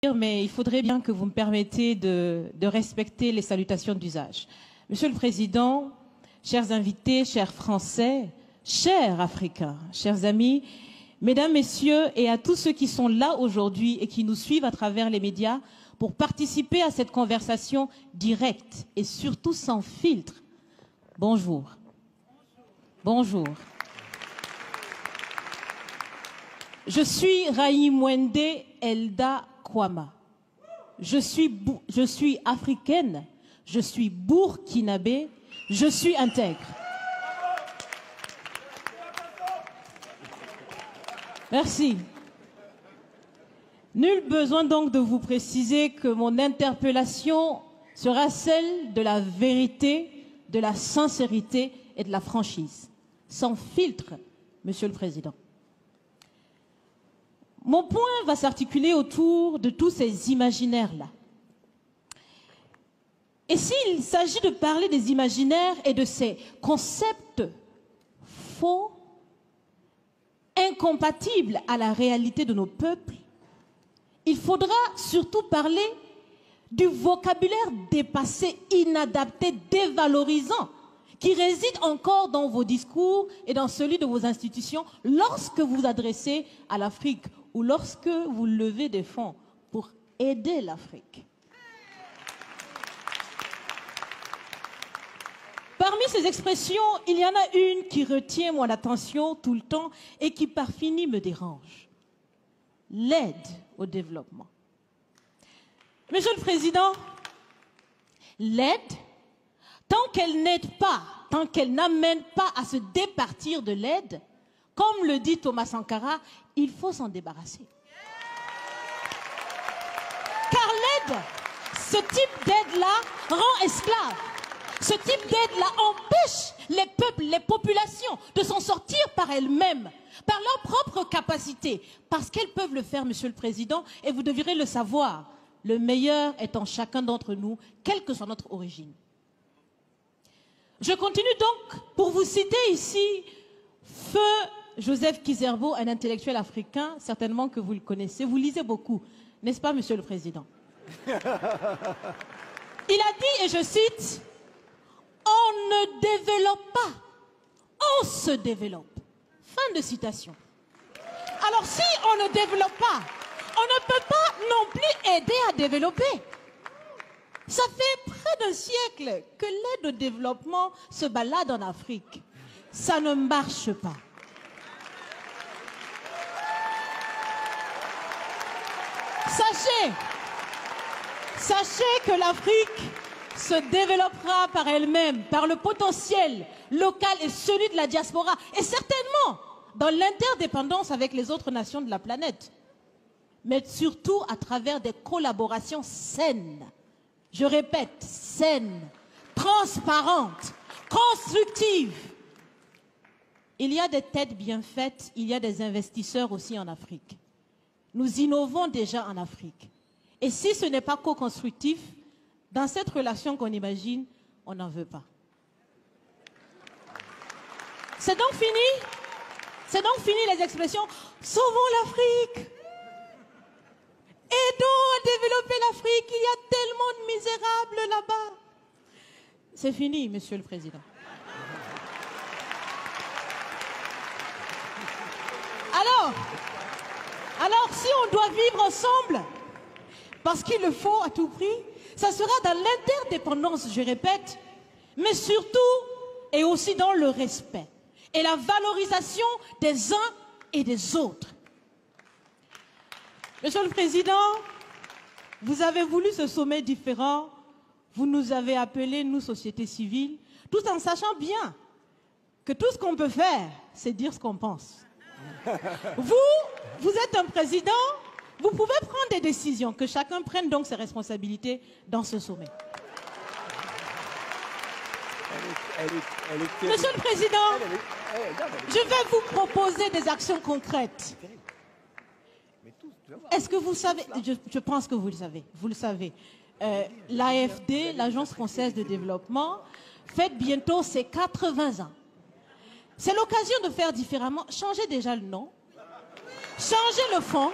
Mais il faudrait bien que vous me permettiez de respecter les salutations d'usage. Monsieur le Président, chers invités, chers Français, chers Africains, chers amis, Mesdames, Messieurs, et à tous ceux qui sont là aujourd'hui et qui nous suivent à travers les médias pour participer à cette conversation directe et surtout sans filtre. Bonjour. Bonjour. Je suis Raïmwende Elda Kwama. Je suis africaine, je suis burkinabé, je suis intègre. Merci. Nul besoin donc de vous préciser que mon interpellation sera celle de la vérité, de la sincérité et de la franchise. Sans filtre, Monsieur le Président. Mon point va s'articuler autour de tous ces imaginaires-là. Et s'il s'agit de parler des imaginaires et de ces concepts faux, incompatibles à la réalité de nos peuples, il faudra surtout parler du vocabulaire dépassé, inadapté, dévalorisant, qui réside encore dans vos discours et dans celui de vos institutions lorsque vous vous adressez à l'Afrique ou lorsque vous levez des fonds pour aider l'Afrique. Parmi ces expressions, il y en a une qui retient mon attention tout le temps et qui par fini me dérange. L'aide au développement. Monsieur le Président, l'aide, tant qu'elle n'aide pas, tant qu'elle n'amène pas à se départir de l'aide, comme le dit Thomas Sankara, il faut s'en débarrasser. Car l'aide, ce type d'aide-là rend esclave. Ce type d'aide-là empêche les peuples, les populations de s'en sortir par elles-mêmes, par leur propre capacité, parce qu'elles peuvent le faire, Monsieur le Président, et vous devrez le savoir. Le meilleur est en chacun d'entre nous, quelle que soit notre origine. Je continue donc pour vous citer ici Feu Joseph Kizerbo, un intellectuel africain, certainement que vous le connaissez. Vous lisez beaucoup, n'est-ce pas, Monsieur le Président? Il a dit, et je cite, « On ne développe pas, on se développe. » Fin de citation. Alors si on ne développe pas, on ne peut pas non plus aider à développer. Ça fait près d'un siècle que l'aide au développement se balade en Afrique. Ça ne marche pas. Sachez que l'Afrique se développera par elle-même, par le potentiel local et celui de la diaspora, et certainement dans l'interdépendance avec les autres nations de la planète, mais surtout à travers des collaborations saines. Je répète, saines, transparentes, constructives. Il y a des têtes bien faites, il y a des investisseurs aussi en Afrique. Nous innovons déjà en Afrique. Et si ce n'est pas co-constructif, dans cette relation qu'on imagine, on n'en veut pas. C'est donc fini? C'est donc fini les expressions « Sauvons l'Afrique !» Aidons à développer l'Afrique, il y a tellement de misérables là-bas. C'est fini, Monsieur le Président. Alors, si on doit vivre ensemble, parce qu'il le faut à tout prix, ça sera dans l'interdépendance, je répète, mais surtout et aussi dans le respect et la valorisation des uns et des autres. Monsieur le Président, vous avez voulu ce sommet différent, vous nous avez appelés, nous, société civile, tout en sachant bien que tout ce qu'on peut faire, c'est dire ce qu'on pense. Vous êtes un président, vous pouvez prendre des décisions, que chacun prenne donc ses responsabilités dans ce sommet. Monsieur le Président, je vais vous proposer des actions concrètes. Est-ce que vous savez, je pense que vous le savez, l'AFD, l'Agence française de développement, fête bientôt ses 80 ans. C'est l'occasion de faire différemment, changer déjà le nom, changer le fond,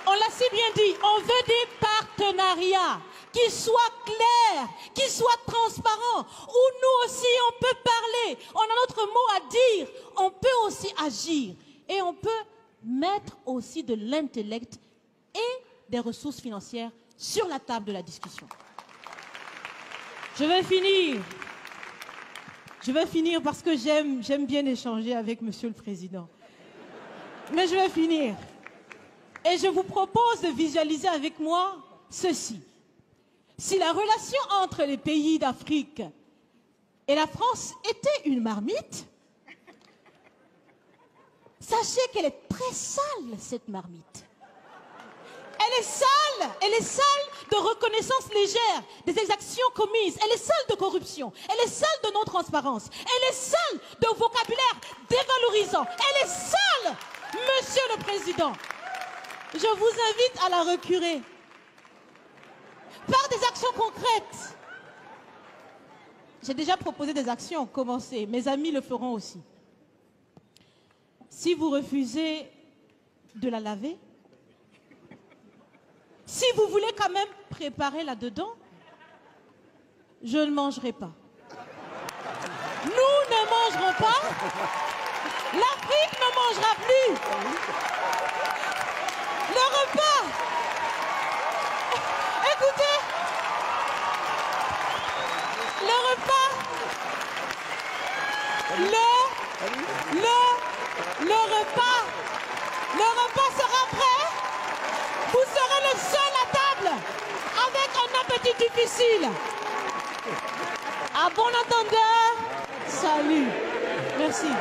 On l'a si bien dit, on veut des partenariats qui soient clairs, qui soient transparents, où nous aussi on peut parler, on a notre mot à dire, on peut aussi agir et on peut mettre aussi de l'intellect et des ressources financières sur la table de la discussion. Je vais finir parce que j'aime bien échanger avec Monsieur le Président. Mais je vais finir. Et je vous propose de visualiser avec moi ceci. Si la relation entre les pays d'Afrique et la France était une marmite, sachez qu'elle est très sale, cette marmite. Elle est sale de reconnaissance légère des exactions commises, elle est sale de corruption, elle est sale de non-transparence, elle est sale de vocabulaire dévalorisant, elle est sale, Monsieur le Président. Je vous invite à la recurer par des actions concrètes. J'ai déjà proposé des actions, commencez, mes amis le feront aussi. Si vous refusez de la laver, si vous voulez quand même préparer là-dedans, je ne mangerai pas. Nous ne mangerons pas. L'Afrique ne mangera plus. Le repas. Écoutez. Le repas. Le repas sera prêt. Vous serez le seul à table avec un appétit difficile. À bon entendeur, salut. Merci.